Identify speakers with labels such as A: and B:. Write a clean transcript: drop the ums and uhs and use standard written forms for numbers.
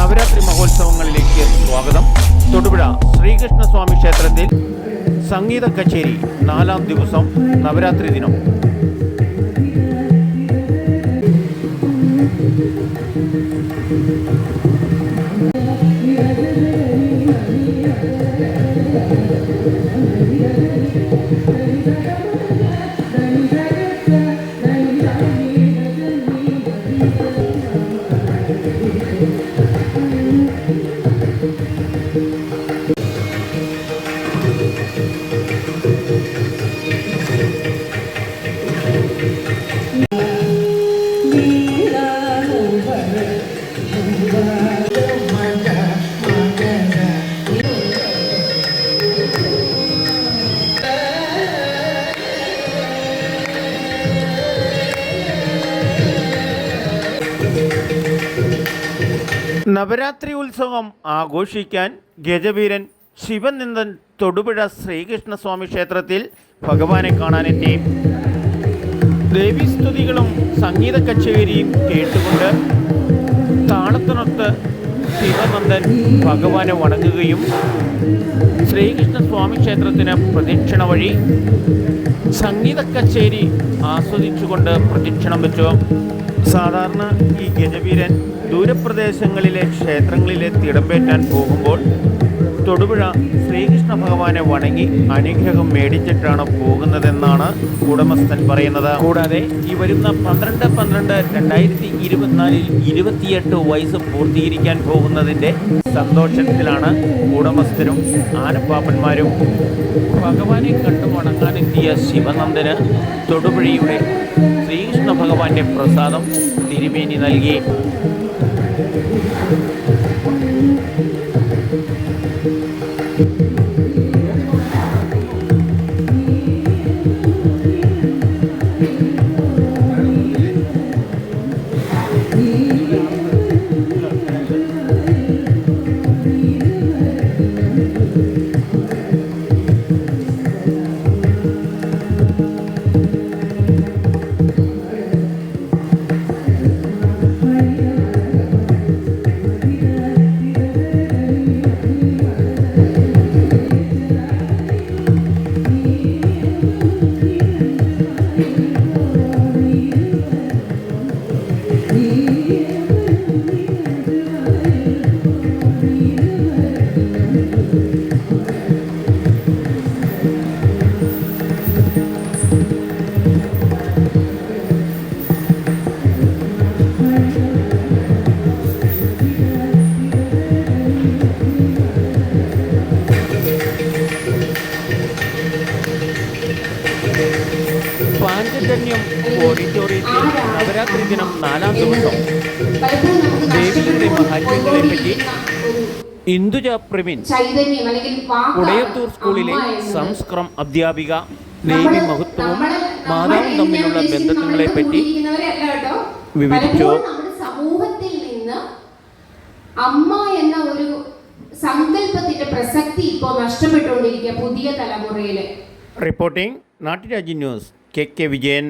A: നവരാത്രി മഹോത്സവങ്ങളിലേക്ക് സ്വാഗതം. തൊടുപുഴ ശ്രീകൃഷ്ണസ്വാമി ക്ഷേത്രത്തിൽ സംഗീത കച്ചേരി 4-ാം ദിവസം നവരാത്രി ദിനം. നവരാത്രി ഉത്സവം ആഘോഷിക്കാൻ ഗജവീരൻ ശിവനന്ദൻ തൊടുപുഴ ശ്രീകൃഷ്ണസ്വാമി ക്ഷേത്രത്തിൽ ഭഗവാനെ കാണാനെത്തി. ദേവീസ്തുതികളും സംഗീത കച്ചേരിയും കേട്ടുകൊണ്ട് താളത്തിനൊത്ത് ശിവനന്ദൻ ഭഗവാനെ വണങ്ങുകയും ശ്രീകൃഷ്ണസ്വാമി ക്ഷേത്രത്തിന് പ്രദക്ഷിണ വഴി സംഗീത കച്ചേരി ആസ്വദിച്ചുകൊണ്ട് പ്രദക്ഷിണം വെച്ചു. സാധാരണ ഈ ഗജവീരൻ ദൂരപ്രദേശങ്ങളിലെ ക്ഷേത്രങ്ങളിലെ തിടമ്പേറ്റാൻ പോകുമ്പോൾ തൊടുപുഴ ശ്രീകൃഷ്ണ ഭഗവാനെ വണങ്ങി അനുഗ്രഹം മേടിച്ചിട്ടാണ് പോകുന്നതെന്നാണ് ഉടമസ്ഥൻ പറയുന്നത്. കൂടാതെ ഈ വരുന്ന 12/12/2024 28 വയസ്സ് പൂർത്തീകരിക്കാൻ പോകുന്നതിൻ്റെ സന്തോഷത്തിലാണ് ഉടമസ്ഥരും ആനപ്പാപ്പന്മാരും. ഭഗവാനെ കണ്ടു വണങ്ങാനെത്തിയ ശിവനന്ദന് തൊടുപുഴയുടെ ശ്രീകൃഷ്ണ ഭഗവാന്റെ പ്രസാദം തിരുമേനി നൽകി. പാഞ്ചജന്യം ഓഡിറ്റോറിയത്തിൽ നവരാത്രി ദിനം 4-ാം ദിവസം ദേവിയുടെ മഹാത്മ്യങ്ങളെപ്പറ്റി ഇന്ദുജ പ്രവീൺ ഉടയത്തൂർ സ്കൂളിലെ സംസ്കൃതം അധ്യാപിക ദേവി മഹത്വവും മാതാവും തമ്മിലുള്ള ബന്ധങ്ങളെപ്പറ്റി വിവരിച്ചു.
B: സമൂഹത്തിൽ നിന്ന് അമ്മ എന്ന ഒരു സങ്കല്പത്തിന്റെ പ്രസക്തി ഇപ്പോൾ നഷ്ടപ്പെട്ടുകൊണ്ടിരിക്കുക പുതിയ തലമുറയില്.
A: റിപ്പോർട്ടിംഗ് നാട്ടുരാജ്യ ന്യൂസ്, കെ വിജയൻ.